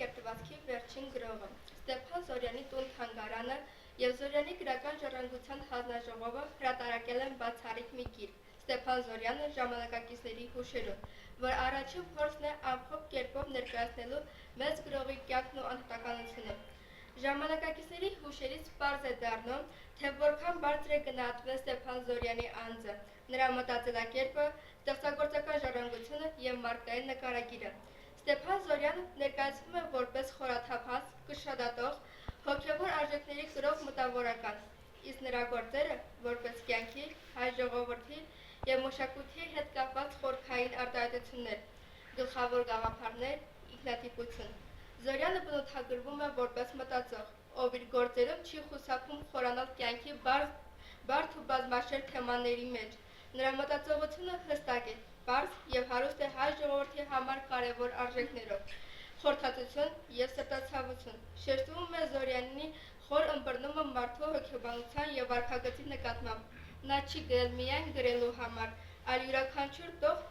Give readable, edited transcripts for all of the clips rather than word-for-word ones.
կերտվածքի վերջին գրողը, Ստեփան Զորյանի տուն-թանգարանը և Զորյանի գրական ժառանգության հանձնաժողովը հրատարակել են բացառիկ մի գիրք Ստեփան Զորյանը ժամանակակիցների հուշերում, որ առաջին փորձն է ամփոփ կերպով ներկայացնելու մեծ գրողի կյանքն ու անհատականությունը։ Ժամանակակիցների հուշերից պարզ է դառնում, թե որքան բարձր է գնահատվել Ստեփան Զորյանի անձը, նրա մտածելակերպը, ստեղծագործական ժառանգությունը և մարգային նկարագիրը։ Ստեփան Զորյանը ներկայացվում է որպես խորաթափանց, կշռադատող, հոգևոր արժեքների կրող մտավորական, իսկ նրա գործերը որպես կյանքի, հայ ժողովրդի և մշակույթի հետ կապված խորքային արտահայտություններ, գլխավոր գաղափարներ, ինքնատիպություն։ Զորյանը բնութագրվում է որպես մտածող, ով իր գործերում չի խուսափում խորանալ կյանքի բարդ ու բազմաշերտ թեմաների մեջ։ Նրա մտածողությունը հստակ է, պարզ և հարուստ է հայ ժողովրդի համար կարևոր արժեքներով՝ խորհրդատվություն և սրտացավություն։ Շեշտվում է Զորյանի խոր ըմբռնումը մարդու հոգեբանության և վարքագծի նկատմամբ։ Նա չի գրել միայն գրելու համար, այլ յուրաքանչյուր տող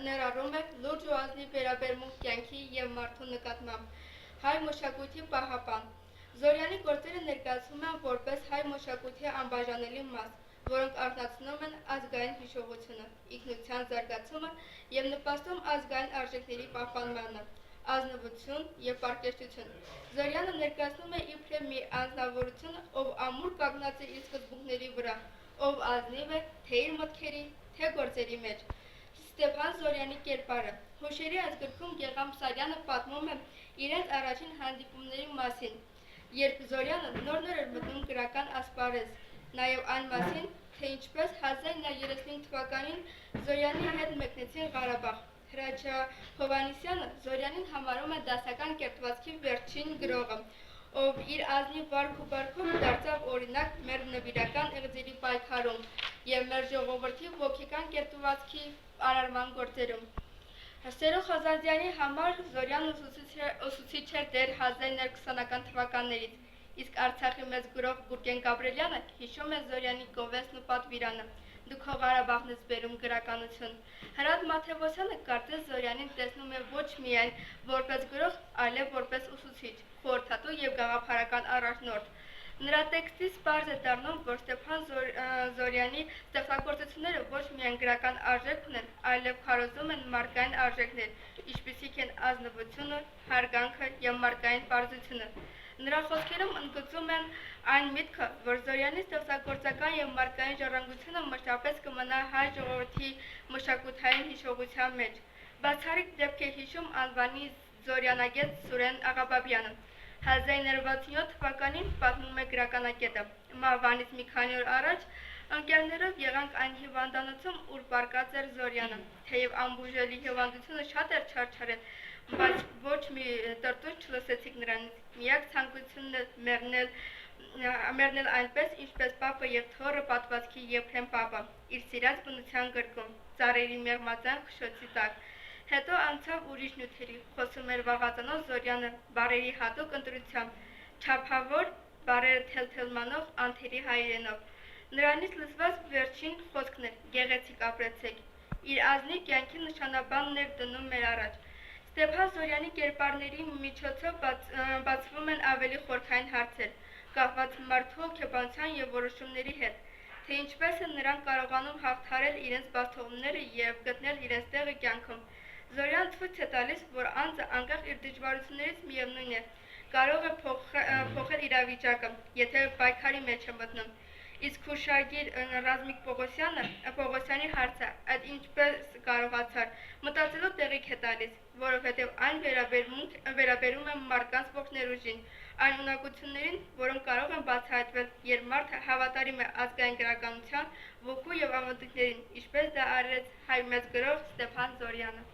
ներառում է լուրջ ու ազնիվ վերաբերմունք կյանքի և մարդու նկատմամբ։ Հայ մշակույթի պահապան։ Զորյանի գործերը ներկայացվում են որպես հայ մշակույթի անբաժանելի մաս, որոնք արթնացնում են ազգային հիշողությունը, ինքնության զարգացումը և նպաստում ազգային արժեքների պահպանմանը, ազնվություն և պարկեշտություն։ Զորյանը ներկայացնում է իբրև մի անձնավորություն, ով ամուր կանգնած է իր սկզբունքների վրա, ով ազնիվ է թե իր մտքերի, թե գործերի մեջ։ Ստեփան Զորյանի կերպարը։ Հուշերի այս գրքում Գեգամ Սարյանը պատմում է իրենց առաջին հանդիպումների մասին, երբ Զորյանը նոր-նոր էր մտնում գրական ասպարեզ, նաև այն մասին, թե ինչպես 1935 թվականին Զորյանի հետ մեկնեցին Ղարաբաղ։ Հրաչյա Հովհաննիսյանը Զորյանին համարում է դասական կերտվածքի վերջին գրողը, ով իր ազնիվ վարք ու բարքով դարձավ օրինակ մեր նվիրական էղզերի պայքարում և մեր ժողովրդի ոգեկան կերտվածքի արարման գործերում։ Սերո Խազարդյանի համար Զորյանը ուսուցիչ էր դեռ 1920-ական թվականներից, իսկ Արցախի մեծ գրող Գուրգեն Գաբրելյանը հիշում է Զորյանի գովեստն ու պատվիրանը. «Դուք հո Ղարաբաղն եք բերում գրականություն»։ Հրաչ Մաթևոսյանը կարծես Զորյանին տեսնում է ոչ միայն որպես գրող, այլև որպես ուսուցիչ, խորհրդատու և գաղափարական առաջնորդ։ Նրա տեքստից պարզ է դառնում, որ Ստեփան Զորյանի ստեղծագործությունները ոչ միայն գրական արժեք ունեն, այլև քարոզում են մարգային արժեքներ, ինչպիսիք են ազնվությունը, հարգանքը և մարգային պարզությունը։ Նրա խոսքերում ընդգծում են այն միտքը, որ Զորյանի ստեղծագործական և մարգային ժառանգությունը մշտապես կմնա հայ ժողովրդի մշակութային հիշողության մեջ։ Բացառիկ դեպք է հիշում անվանի զորյանագետ Սուրեն Աղաբաբյանը։ 1967 թվականին, պատմում է գրականակետը, մահվանից մի քանի օր առաջ ընկերներով եղանք այն հիվանդանոցում, ուր պառկած էր Զորյանը։ Թեև անբուժելի հիվանդությունը շատ էր չարչարել, բայց ոչ մի տրտունջ չլսեցինք նրանից։ Միակ ցանկությունն էր մեռնել այնպես, ինչպես պապը և թոռը պատվածքի Եփրեմ պապը, իր սիրած բնության գրկում, ծառերի մեղմածան խշշոցի տակ։ Հետո անցավ ուրիշ նյութերի, խոսում էր վաղածանոթ Զորյանը բառերի հատուկ ընտրությամբ, չափավոր, բառերը թելթելմանող, անթերի հայերենով։ Նրանից լսված վերջին խոսքն էր՝ գեղեցիկ ապրեցեք։ Իր ազնիվ կյանքի նշանաբանն էր դնում մեր առաջ։ Ստեփան Զորյանի կերպարների միջոցով բացվում են ավելի խորքային հարցեր, կապված մարդու հոգեբանության և որոշումների հետ, թե ինչպես են նրանք կարողանում հաղթահարել իրենց բացթողումները և գտնել իրենց տեղը կյանքում։ Զորյանը ցույց է տալիս, որ անձը անկախ իր դժվարություններից միևնույն է, կարող է փոխել իրավիճակը, եթե պայքարի մեջ է մտնում։ Իսկ հուշագիր Ռազմիկ Պողոսյանի հարցը այդ ինչպես կարողացար, մտածելու տեղիք է տալիս, որովհետև այն վերաբերում է մարդկանց ողջ այն ունակություններին, որոնք կարող են բացահայտվել, երբ մարդը հավատարիմ է ազգային գրականության ոգու և ավանդույթներին, ինչպես դա արեց հայ մեծ գրող Ստեփան Զորյանը։